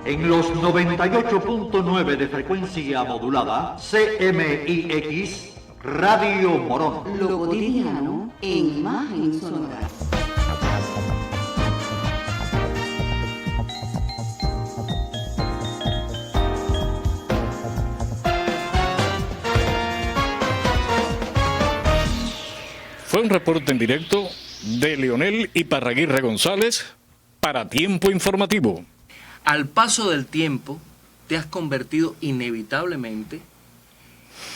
en los 98.9 de frecuencia modulada, CMIX, Radio Morón. Lo cotidiano en imagen sonora. Fue un reporte en directo de Leonel Iparraguirre González para Tiempo Informativo. Al paso del tiempo, te has convertido inevitablemente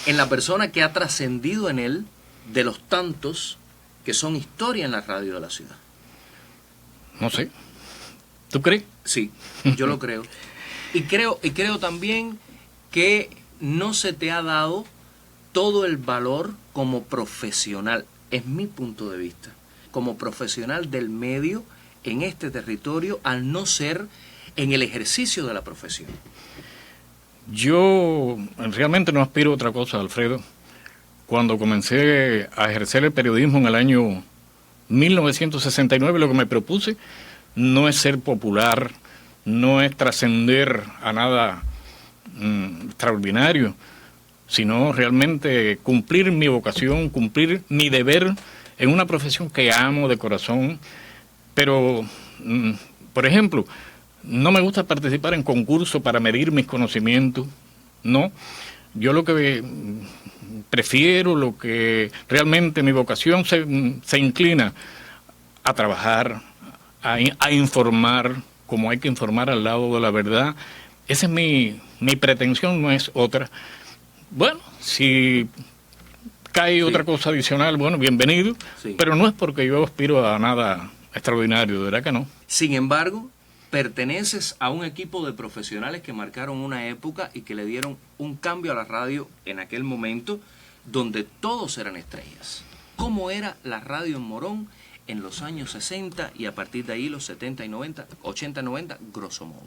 en la persona que ha trascendido en él de los tantos que son historia en la radio de la ciudad. No sé. ¿Tú crees? Sí, yo lo creo. Y creo también que no se te ha dado todo el valor como profesional, es mi punto de vista, como profesional del medio en este territorio, al no ser en el ejercicio de la profesión. Yo realmente no aspiro a otra cosa, Alfredo. Cuando comencé a ejercer el periodismo en el año 1969, lo que me propuse no es ser popular, no es trascender a nada extraordinario, sino realmente cumplir mi vocación, cumplir mi deber en una profesión que amo de corazón. Pero, por ejemplo, no me gusta participar en concursos para medir mis conocimientos, no. Yo lo que prefiero, lo que realmente mi vocación se inclina a trabajar, a informar, como hay que informar al lado de la verdad. Esa es mi pretensión, no es otra. Bueno, si cae otra cosa adicional, bueno, bienvenido, pero no es porque yo aspiro a nada extraordinario, de verdad que no. Sin embargo, perteneces a un equipo de profesionales que marcaron una época y que le dieron un cambio a la radio en aquel momento donde todos eran estrellas. ¿Cómo era la radio en Morón en los años 60 y a partir de ahí los 70 y 90, 80 y 90, grosso modo?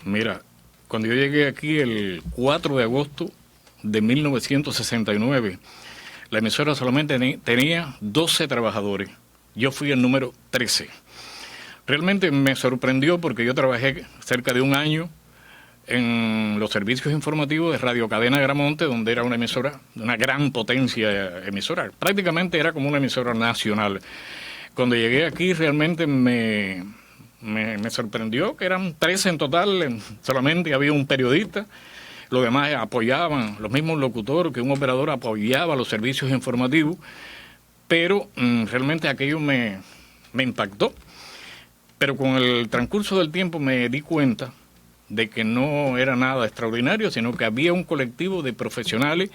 Mira, cuando yo llegué aquí el 4 de agosto de 1969, la emisora solamente tenía 12 trabajadores. Yo fui el número 13. Realmente me sorprendió porque yo trabajé cerca de un año en los servicios informativos de Radio Cadena Gramonte, donde era una emisora, una gran potencia emisora. Prácticamente era como una emisora nacional. Cuando llegué aquí realmente me sorprendió que eran 13 en total, solamente había un periodista. Los demás apoyaban, los mismos locutores, que un operador apoyaba los servicios informativos, pero realmente aquello me impactó. Pero con el transcurso del tiempo me di cuenta de que no era nada extraordinario, sino que había un colectivo de profesionales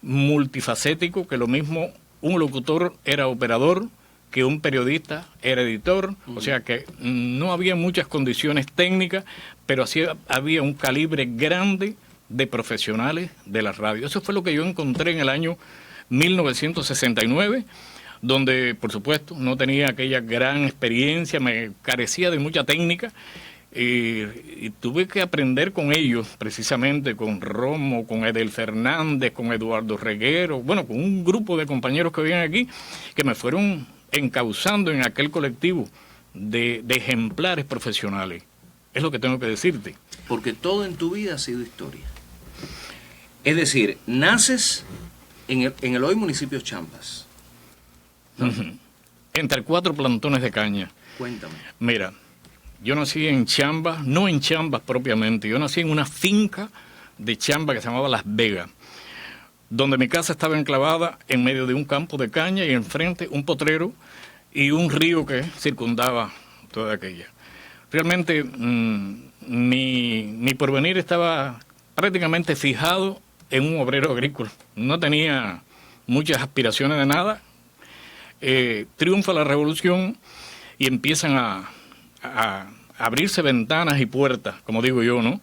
multifacéticos, que lo mismo un locutor era operador, que un periodista era editor, o sea que no había muchas condiciones técnicas, pero así había un calibre grande de profesionales de la radio. Eso fue lo que yo encontré en el año 1969, donde, por supuesto, no tenía aquella gran experiencia, me carecía de mucha técnica, y tuve que aprender con ellos, precisamente con Romo, con Edel Fernández, con Eduardo Reguero, bueno, con un grupo de compañeros que habían aquí, que me fueron encauzando en aquel colectivo de ejemplares profesionales. Es lo que tengo que decirte. Porque todo en tu vida ha sido historia. Es decir, naces en el hoy municipio Chambas. Entre 4 plantones de caña. Cuéntame. Mira, yo nací en Chambas, no en Chambas propiamente, yo nací en una finca de Chambas que se llamaba Las Vegas, donde mi casa estaba enclavada en medio de un campo de caña y enfrente un potrero y un río que circundaba toda aquella. Realmente mi porvenir estaba prácticamente fijado en un obrero agrícola. No tenía muchas aspiraciones de nada. Triunfa la revolución y empiezan a abrirse ventanas y puertas, como digo yo, ¿no?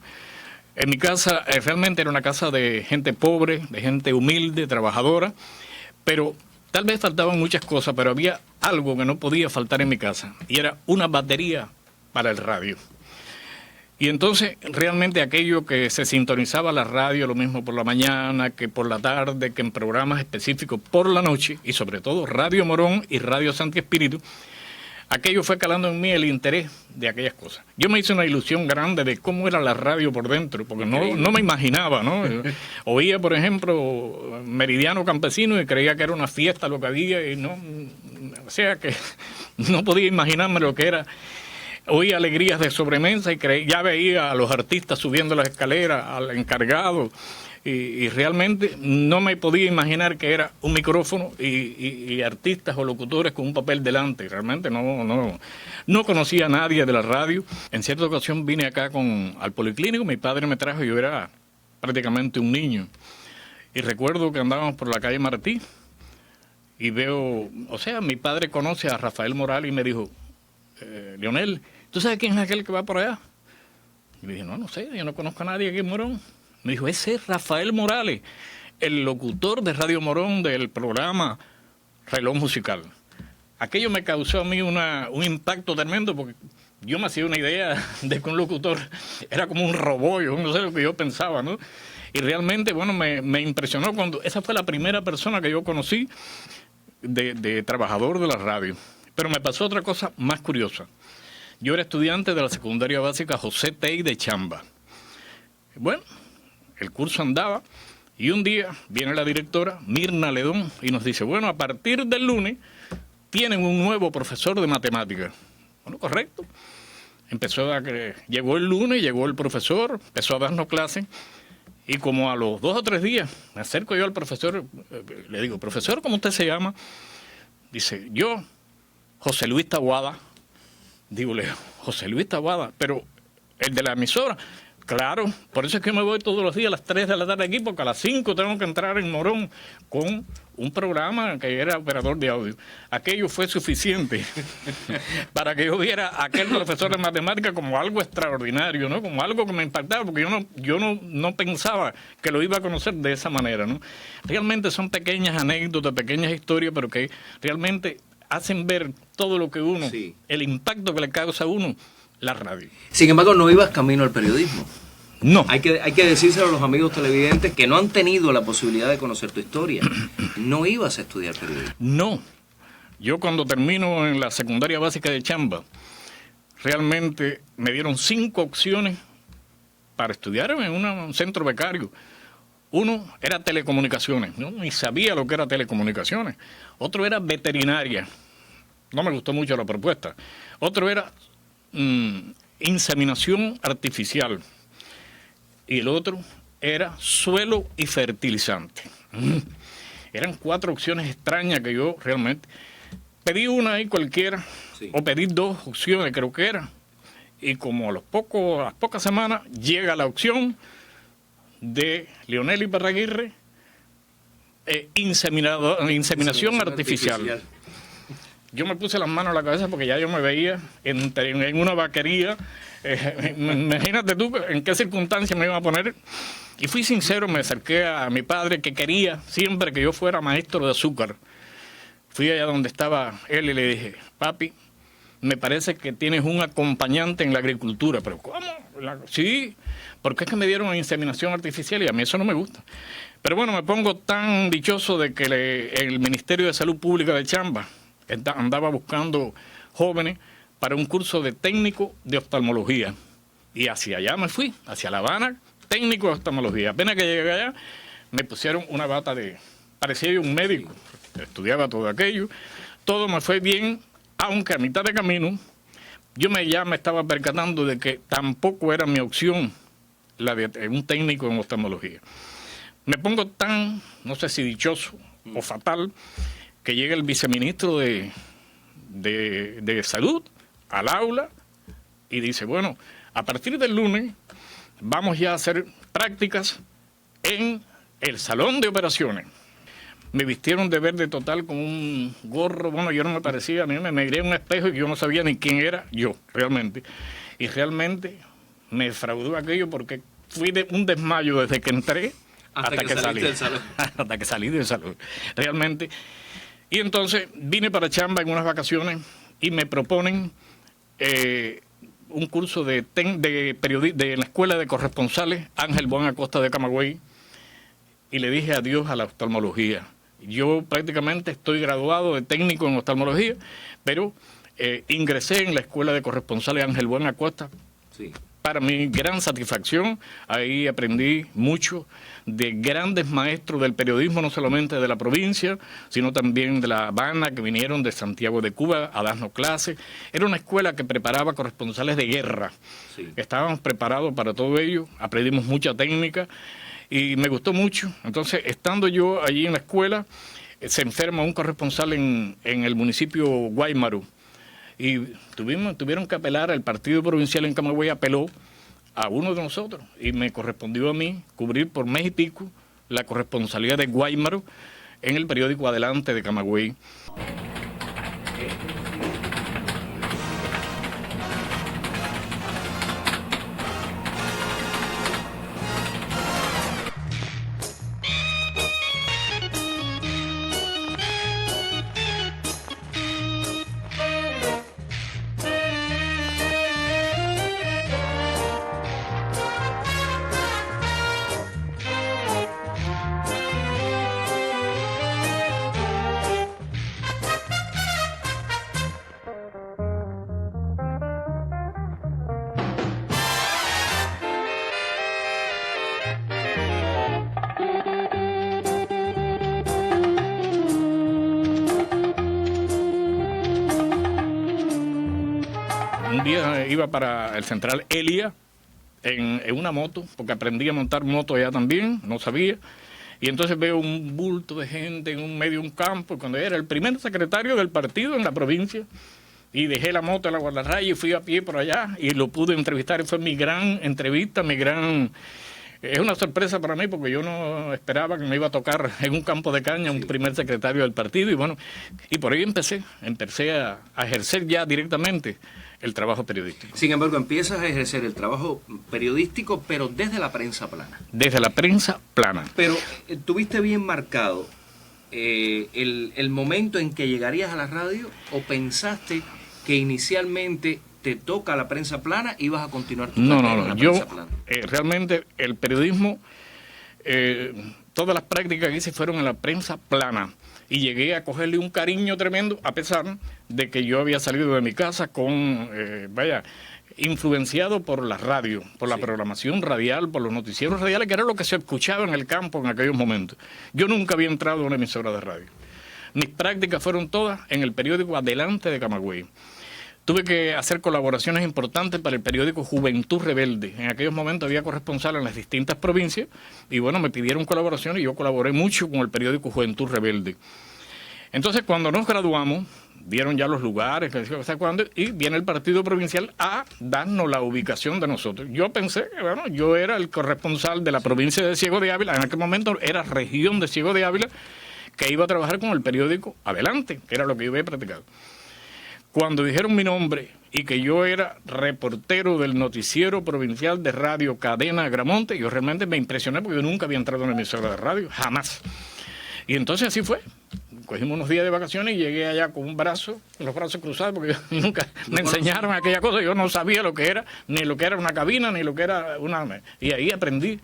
En mi casa realmente era una casa de gente pobre, de gente humilde, trabajadora, pero tal vez faltaban muchas cosas, pero había algo que no podía faltar en mi casa, y era una batería para el radio. Y entonces realmente aquello que se sintonizaba la radio, lo mismo por la mañana, que por la tarde, que en programas específicos por la noche, y sobre todo Radio Morón y Radio Santi Espíritu, aquello fue calando en mí el interés de aquellas cosas. Yo me hice una ilusión grande de cómo era la radio por dentro, porque no me imaginaba, ¿no? Oía, por ejemplo, Meridiano Campesino y creía que era una fiesta lo que había, y no, o sea que no podía imaginarme lo que era. Oía Alegrías de Sobremesa y ya veía a los artistas subiendo las escaleras, al encargado, y realmente no me podía imaginar que era un micrófono y artistas o locutores con un papel delante. Realmente no conocía a nadie de la radio. En cierta ocasión vine acá al Policlínico, mi padre me trajo, yo era prácticamente un niño. Y recuerdo que andábamos por la calle Martí y veo, o sea, mi padre conoce a Rafael Morales y me dijo, Leonel, ¿tú sabes quién es aquel que va por allá? Y le dije, no sé, yo no conozco a nadie aquí en Morón. Me dijo, ese es Rafael Morales, el locutor de Radio Morón del programa Reloj Musical. Aquello me causó a mí un impacto tremendo porque yo me hacía una idea de que un locutor era como un robot, yo no sé lo que yo pensaba, ¿no? Y realmente, bueno, me impresionó cuando esa fue la primera persona que yo conocí de trabajador de la radio. Pero me pasó otra cosa más curiosa. Yo era estudiante de la secundaria básica José Tey de Chamba. Bueno, el curso andaba y un día viene la directora Mirna Ledón y nos dice, bueno, a partir del lunes tienen un nuevo profesor de matemáticas. Bueno, correcto. Llegó el lunes, llegó el profesor, empezó a darnos clases y como a los 2 o 3 días me acerco yo al profesor, le digo, profesor, ¿cómo usted se llama? Dice, yo, José Luis Taboada. Digo, José Luis Taboada, pero el de la emisora. Claro, por eso es que me voy todos los días a las 3 de la tarde aquí, porque a las 5 tengo que entrar en Morón con un programa que era operador de audio. Aquello fue suficiente para que yo viera a aquel profesor de matemáticas como algo extraordinario, ¿no? Como algo que me impactaba, porque yo no pensaba que lo iba a conocer de esa manera, ¿no? Realmente son pequeñas anécdotas, pequeñas historias, pero que realmente hacen ver todo lo que uno, sí, el impacto que le causa a uno la radio. Sin embargo, no ibas camino al periodismo. No. Hay que decírselo a los amigos televidentes que no han tenido la posibilidad de conocer tu historia. No ibas a estudiar periodismo. No. Yo cuando termino en la secundaria básica de Chamba, realmente me dieron 5 opciones para estudiar en un centro becario. Uno era telecomunicaciones, ¿no? Ni sabía lo que era telecomunicaciones. Otro era veterinaria. No me gustó mucho la propuesta. Otro era inseminación artificial. Y el otro era suelo y fertilizante. Eran 4 opciones extrañas que yo realmente pedí una ahí cualquiera, sí, o pedí 2 opciones, creo que era. Y como a las pocas semanas llega la opción de Leonel Iparraguirre, inseminación artificial. Yo me puse las manos a la cabeza porque ya yo me veía en una vaquería. Imagínate tú en qué circunstancias me iba a poner. Y fui sincero, me acerqué a mi padre que quería siempre que yo fuera maestro de azúcar. Fui allá donde estaba él y le dije, papi, me parece que tienes un acompañante en la agricultura. ¿Pero cómo? Sí, porque es que me dieron inseminación artificial y a mí eso no me gusta. Pero bueno, me pongo tan dichoso de que el Ministerio de Salud Pública de Chamba andaba buscando jóvenes para un curso de técnico de oftalmología. Y hacia allá me fui, hacia La Habana, técnico de oftalmología. Apenas que llegué allá, me pusieron una bata parecía yo un médico, estudiaba todo aquello. Todo me fue bien, aunque a mitad de camino, ya me estaba percatando de que tampoco era mi opción la de un técnico en oftalmología. Me pongo tan, no sé si dichoso o fatal, que llega el viceministro de Salud al aula y dice, bueno, a partir del lunes vamos ya a hacer prácticas en el salón de operaciones. Me vistieron de verde total con un gorro, bueno, yo no me parecía, a mí me miré en un espejo y yo no sabía ni quién era yo, realmente. Y realmente me defraudó aquello porque fui de un desmayo desde que entré hasta que salí del salón. Hasta que salí del salón, realmente. Y entonces vine para Chamba en unas vacaciones y me proponen un curso de la Escuela de Corresponsales Ángel Bon Acosta de Camagüey, y le dije adiós a la oftalmología. Yo prácticamente estoy graduado de técnico en oftalmología, pero ingresé en la Escuela de Corresponsales Ángel Buen Acosta. Sí. Para mi gran satisfacción, ahí aprendí mucho de grandes maestros del periodismo, no solamente de la provincia, sino también de La Habana, que vinieron de Santiago de Cuba a darnos clases. Era una escuela que preparaba corresponsales de guerra. Sí. Estábamos preparados para todo ello, aprendimos mucha técnica y me gustó mucho. Entonces, estando yo allí en la escuela, se enferma un corresponsal en el municipio Guaymaru. Y tuvieron que apelar al partido provincial en Camagüey, apeló a uno de nosotros y me correspondió a mí cubrir por mes y pico la corresponsalía de Guaymaro en el periódico Adelante de Camagüey. Un día iba para el Central Elia en una moto, porque aprendí a montar moto allá también, no sabía. Y entonces veo un bulto de gente en un medio de un campo, cuando era el primer secretario del partido en la provincia. Y dejé la moto en la guardarraya y fui a pie por allá y lo pude entrevistar. Y fue mi gran entrevista, Es una sorpresa para mí porque yo no esperaba que me iba a tocar en un campo de caña un primer secretario del partido. Y bueno, y por ahí empecé a ejercer ya directamente el trabajo periodístico. Sin embargo, empiezas a ejercer el trabajo periodístico, pero desde la prensa plana. Desde la prensa plana. Pero tuviste bien marcado el momento en que llegarías a la radio, o pensaste que inicialmente te toca la prensa plana y vas a continuar tu carrera en la prensa plana. Realmente el periodismo, todas las prácticas que hice fueron en la prensa plana y llegué a cogerle un cariño tremendo a pesar de que yo había salido de mi casa influenciado por la radio, por la programación radial, por los noticieros radiales, que era lo que se escuchaba en el campo en aquellos momentos. Yo nunca había entrado a una emisora de radio. Mis prácticas fueron todas en el periódico Adelante de Camagüey. Tuve que hacer colaboraciones importantes para el periódico Juventud Rebelde. En aquellos momentos había corresponsal en las distintas provincias y bueno, me pidieron colaboración y yo colaboré mucho con el periódico Juventud Rebelde. Entonces, cuando nos graduamos, vieron ya los lugares, y viene el partido provincial a darnos la ubicación de nosotros. Yo pensé que, bueno, yo era el corresponsal de la provincia de Ciego de Ávila, en aquel momento era región de Ciego de Ávila, que iba a trabajar con el periódico Adelante, que era lo que yo había practicado. Cuando dijeron mi nombre y que yo era reportero del noticiero provincial de radio Cadena Agramonte, yo realmente me impresioné porque yo nunca había entrado en una emisora de radio, jamás. Y entonces así fue. Cogimos unos días de vacaciones y llegué allá con los brazos cruzados, porque nunca me enseñaron aquella cosa. Yo no sabía lo que era, ni lo que era una cabina, ni lo que era una... Y ahí aprendí,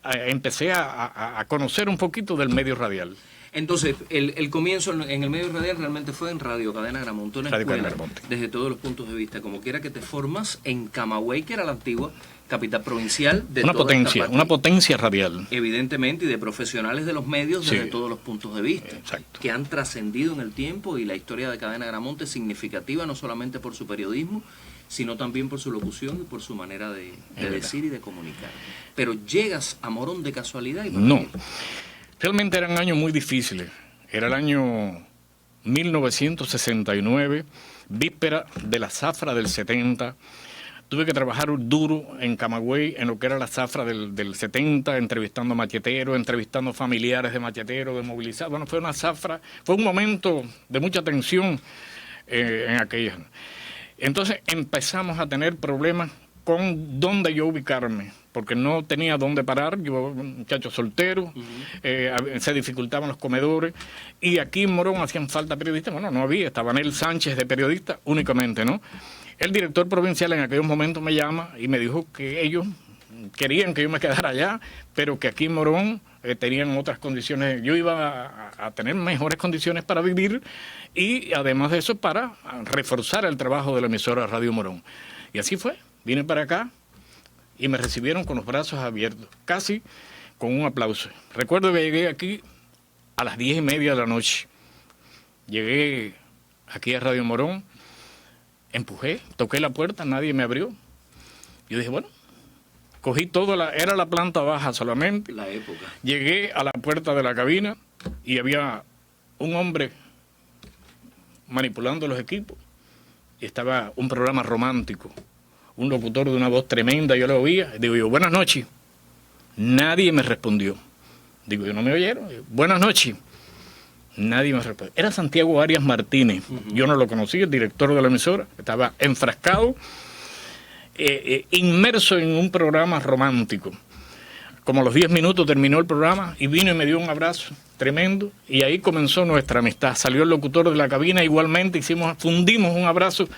empecé a conocer un poquito del medio radial. Entonces, el comienzo en el medio radial realmente fue en Radio Cadena Agramonte, una escuela, desde todos los puntos de vista, como quiera que te formas en Camagüey, que era la antigua capital provincial de una potencia radial. Evidentemente, y de profesionales de los medios desde Sí. todos los puntos de vista, Exacto. que han trascendido en el tiempo, y la historia de Cadena Agramonte es significativa no solamente por su periodismo, sino también por su locución y por su manera de decir y de comunicar. Pero llegas a Morón de casualidad. No. Realmente eran años muy difíciles. Era el año 1969, víspera de la zafra del 70. Tuve que trabajar duro en Camagüey en lo que era la zafra del 70, entrevistando macheteros, entrevistando familiares de macheteros, de movilizados. Bueno, fue una zafra, fue un momento de mucha tensión en aquellas. Entonces empezamos a tener problemas con dónde yo ubicarme, porque no tenía dónde parar, yo muchacho soltero, se dificultaban los comedores, y aquí en Morón hacían falta periodistas, bueno, no había, estaba Anel Sánchez de periodista únicamente, ¿no? El director provincial en aquellos momentos me llama y me dijo que ellos querían que yo me quedara allá, pero que aquí en Morón tenían otras condiciones. Yo iba a tener mejores condiciones para vivir y además de eso para reforzar el trabajo de la emisora Radio Morón. Y así fue, vine para acá y me recibieron con los brazos abiertos, casi con un aplauso. Recuerdo que llegué aquí a las 10:30 de la noche. Llegué aquí a Radio Morón, empujé, toqué la puerta, nadie me abrió. Yo dije, bueno, cogí era la planta baja solamente. La época. Llegué a la puerta de la cabina y había un hombre manipulando los equipos. Y estaba un programa romántico, un locutor de una voz tremenda, yo lo oía. Digo yo, buenas noches. Nadie me respondió. Digo, yo no me oyeron. Buenas noches. Nadie me respondió. Era Santiago Arias Martínez. Yo no lo conocí, el director de la emisora. Estaba enfrascado, inmerso en un programa romántico. Como a los 10 minutos terminó el programa y vino y me dio un abrazo tremendo y ahí comenzó nuestra amistad. Salió el locutor de la cabina, igualmente fundimos un abrazo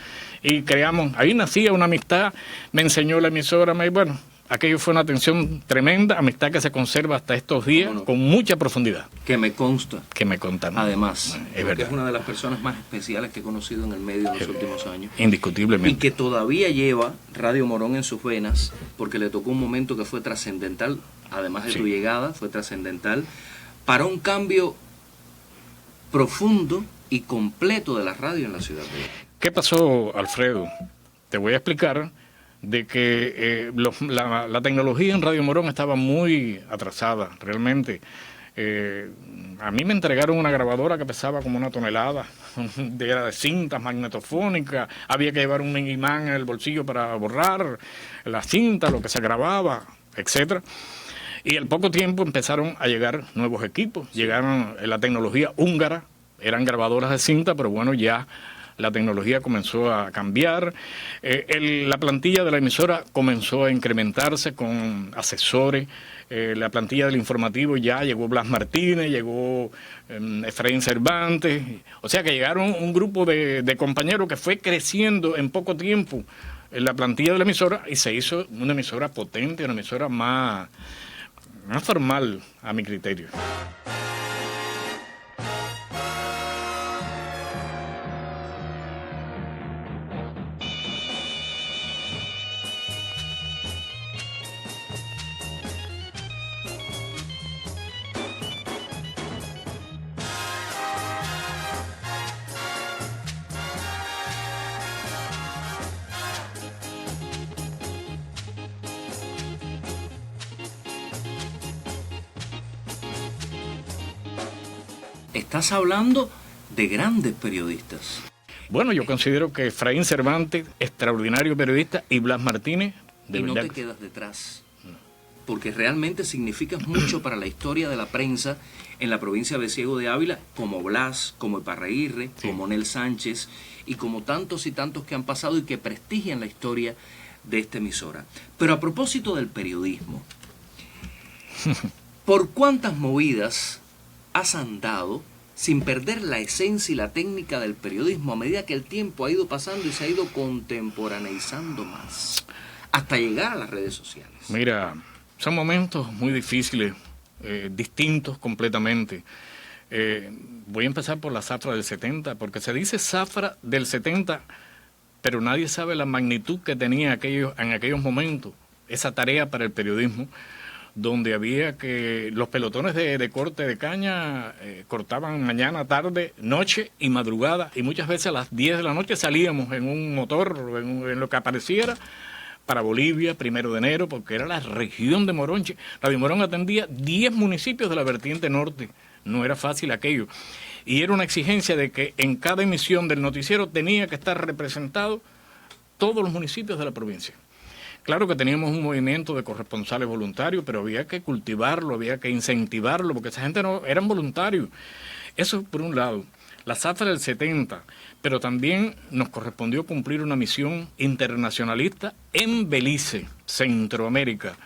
y creamos, ahí nacía una amistad, me enseñó la emisora, bueno, aquello fue una atención tremenda, amistad que se conserva hasta estos días con mucha profundidad. Que me consta. Que me contan. Además, es verdad. Es una de las personas más especiales que he conocido en el medio en los últimos años. Indiscutiblemente. Y que todavía lleva Radio Morón en sus venas, porque le tocó un momento que fue trascendental, además de tu llegada, fue trascendental, para un cambio profundo y completo de la radio en la ciudad. ¿Qué pasó, Alfredo? Te voy a explicar de que la tecnología en Radio Morón estaba muy atrasada, realmente. A mí me entregaron una grabadora que pesaba como 1 tonelada, era de cintas magnetofónicas, había que llevar un imán en el bolsillo para borrar la cinta, lo que se grababa, etcétera. Y al poco tiempo empezaron a llegar nuevos equipos, llegaron la tecnología húngara, eran grabadoras de cinta, pero bueno, ya la tecnología comenzó a cambiar, la plantilla de la emisora comenzó a incrementarse con asesores, la plantilla del informativo ya llegó Blas Martínez, llegó Efraín Cervantes, o sea que llegaron un grupo de compañeros que fue creciendo en poco tiempo en la plantilla de la emisora y se hizo una emisora potente, una emisora más formal a mi criterio. Estás hablando de grandes periodistas. Bueno, yo considero que Efraín Cervantes, extraordinario periodista, y Blas Martínez, de y no verdad te quedas detrás, porque realmente significas mucho para la historia de la prensa en la provincia de Ciego de Ávila, como Blas, como Iparraguirre, como Nel Sánchez, y como tantos y tantos que han pasado y que prestigian la historia de esta emisora. Pero a propósito del periodismo, ¿por cuántas movidas has andado sin perder la esencia y la técnica del periodismo a medida que el tiempo ha ido pasando y se ha ido contemporaneizando más, hasta llegar a las redes sociales? Mira, son momentos muy difíciles, distintos completamente. Voy a empezar por la zafra del 70, porque se dice zafra del 70, pero nadie sabe la magnitud que tenía en aquellos momentos esa tarea para el periodismo, donde había que los pelotones de corte de caña cortaban mañana, tarde, noche y madrugada, y muchas veces a las 10 de la noche salíamos en un motor, en lo que apareciera, para Bolivia, 1 de enero, porque era la región de Morón. Radio Morón atendía 10 municipios de la vertiente norte, no era fácil aquello, y era una exigencia de que en cada emisión del noticiero tenía que estar representado todos los municipios de la provincia. Claro que teníamos un movimiento de corresponsales voluntarios, pero había que cultivarlo, había que incentivarlo, porque esa gente no eran voluntarios. Eso por un lado. La zafra del 70, pero también nos correspondió cumplir una misión internacionalista en Belice, Centroamérica.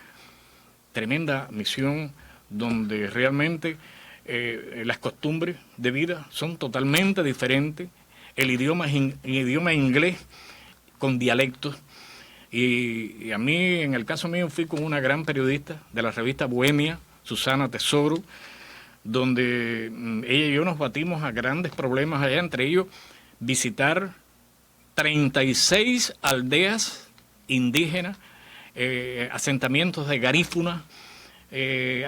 Tremenda misión donde realmente las costumbres de vida son totalmente diferentes. El idioma es idioma inglés con dialectos. Y a mí, en el caso mío, fui con una gran periodista de la revista Bohemia, Susana Tesoro, donde ella y yo nos batimos a grandes problemas allá, entre ellos visitar 36 aldeas indígenas, asentamientos de garífunas,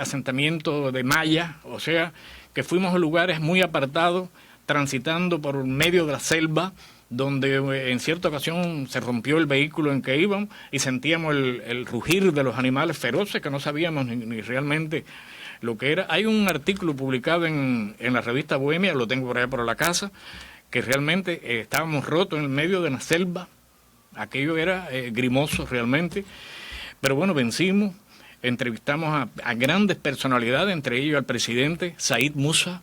asentamientos de maya, o sea, que fuimos a lugares muy apartados, transitando por medio de la selva, donde en cierta ocasión se rompió el vehículo en que íbamos y sentíamos el rugir de los animales feroces que no sabíamos ni realmente lo que era. Hay un artículo publicado en la revista Bohemia, lo tengo por allá por la casa, que realmente estábamos rotos en el medio de la selva. Aquello era grimoso realmente, pero bueno, vencimos. Entrevistamos a grandes personalidades, entre ellos al presidente Said Musa,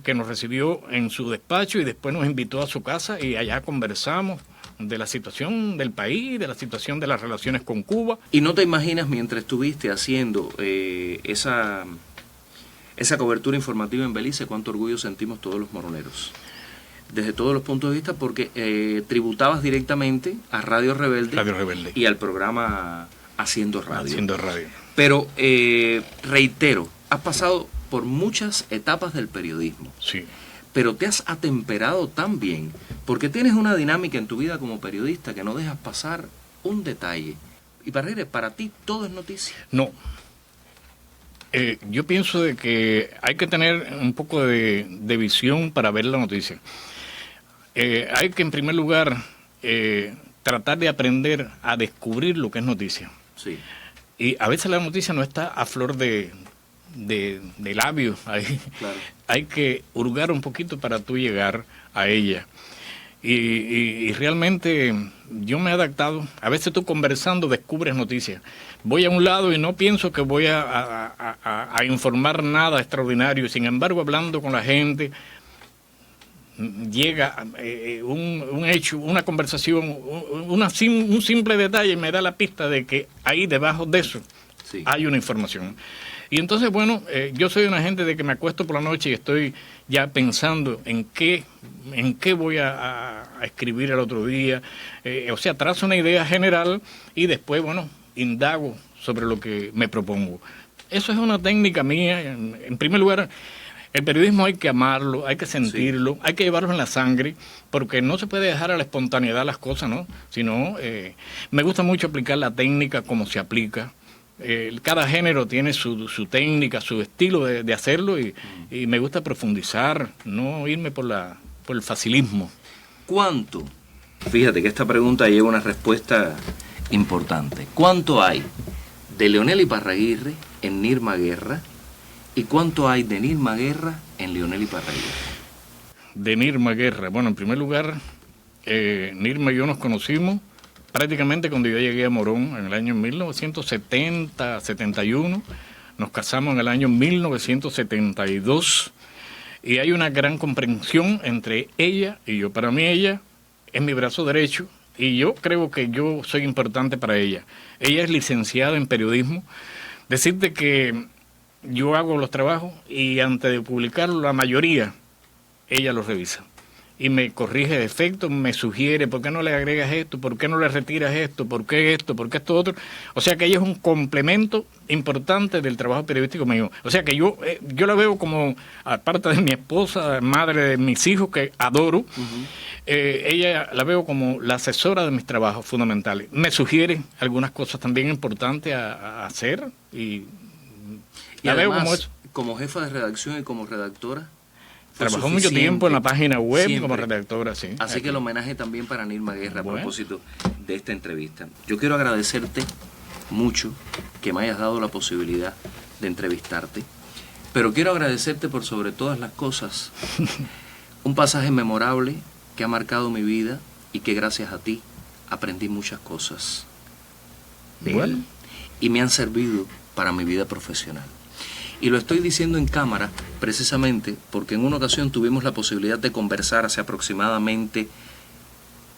que nos recibió en su despacho y después nos invitó a su casa y allá conversamos de la situación del país, de la situación de las relaciones con Cuba. ¿Y no te imaginas, mientras estuviste haciendo esa cobertura informativa en Belice, cuánto orgullo sentimos todos los moroneros? Desde todos los puntos de vista, porque tributabas directamente a Radio Rebelde, y al programa Haciendo Radio. Pero reitero, has pasado por muchas etapas del periodismo. Sí. Pero te has atemperado tan bien, porque tienes una dinámica en tu vida como periodista que no dejas pasar un detalle. Y para ti todo es noticia. No. Yo pienso de que hay que tener un poco de visión para ver la noticia. Hay que, en primer lugar, tratar de aprender a descubrir lo que es noticia. Sí. Y a veces la noticia no está a flor de labios. Claro. Hay que hurgar un poquito para tú llegar a ella. Y realmente yo me he adaptado. A veces tú conversando descubres noticias. Voy a un lado y no pienso que voy a informar nada extraordinario. Sin embargo, hablando con la gente, llega un hecho, una conversación, un simple detalle me da la pista de que ahí debajo de eso hay una información. Y entonces, bueno, yo soy una gente de que me acuesto por la noche y estoy ya pensando en qué voy a escribir el otro día. O sea, trazo una idea general y después, bueno, indago sobre lo que me propongo. Eso es una técnica mía. En primer lugar, el periodismo hay que amarlo, hay que sentirlo, hay que llevarlo en la sangre, porque no se puede dejar a la espontaneidad las cosas, ¿no? Sino, me gusta mucho aplicar la técnica como se aplica. Cada género tiene su técnica, su estilo de hacerlo y me gusta profundizar, no irme por el facilismo. ¿Cuánto? Fíjate que esta pregunta lleva una respuesta importante. ¿Cuánto hay de Leonel Iparraguirre en Nirma Guerra y cuánto hay de Nirma Guerra en Leonel Iparraguirre? De Nirma Guerra. Bueno, en primer lugar, Nirma y yo nos conocimos prácticamente cuando yo llegué a Morón en el año 1970-71, nos casamos en el año 1972 y hay una gran comprensión entre ella y yo. Para mí ella es mi brazo derecho y yo creo que yo soy importante para ella. Ella es licenciada en periodismo. Decirte que yo hago los trabajos y antes de publicarlo la mayoría ella los revisa. Y me corrige defectos, me sugiere, ¿por qué no le agregas esto? ¿Por qué no le retiras esto? ¿Por qué esto? ¿Por qué esto otro? O sea que ella es un complemento importante del trabajo periodístico mío. O sea que yo la veo como, aparte de mi esposa, madre de mis hijos, que adoro, ella la veo como la asesora de mis trabajos fundamentales. Me sugiere algunas cosas también importantes a hacer y la además, veo como eso. Como jefa de redacción y como redactora, trabajó mucho tiempo en la página web siempre como redactora, sí. Así que el homenaje también para Nirma Guerra a Bueno. propósito de esta entrevista. Yo quiero agradecerte mucho que me hayas dado la posibilidad de entrevistarte, pero quiero agradecerte por sobre todas las cosas un pasaje memorable que ha marcado mi vida y que gracias a ti aprendí muchas cosas de Bueno. él y me han servido para mi vida profesional. Y lo estoy diciendo en cámara precisamente porque en una ocasión tuvimos la posibilidad de conversar hace aproximadamente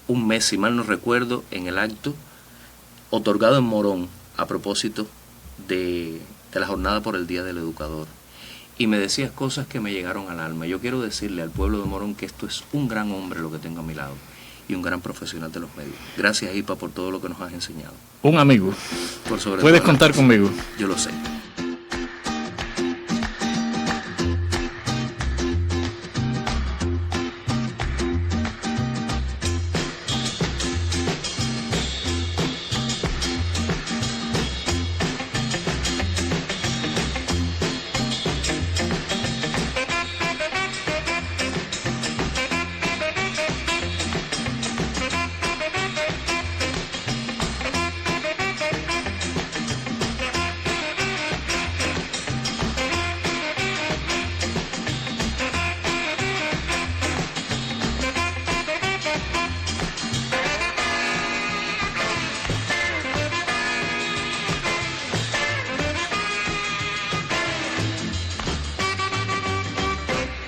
un mes, si mal no recuerdo, en el acto otorgado en Morón a propósito de la jornada por el Día del Educador. Y me decías cosas que me llegaron al alma. Yo quiero decirle al pueblo de Morón que esto es un gran hombre lo que tengo a mi lado y un gran profesional de los medios. Gracias, Ipa, por todo lo que nos has enseñado. Un amigo. Por sobre Puedes todas las contar cosas. conmigo. Yo lo sé.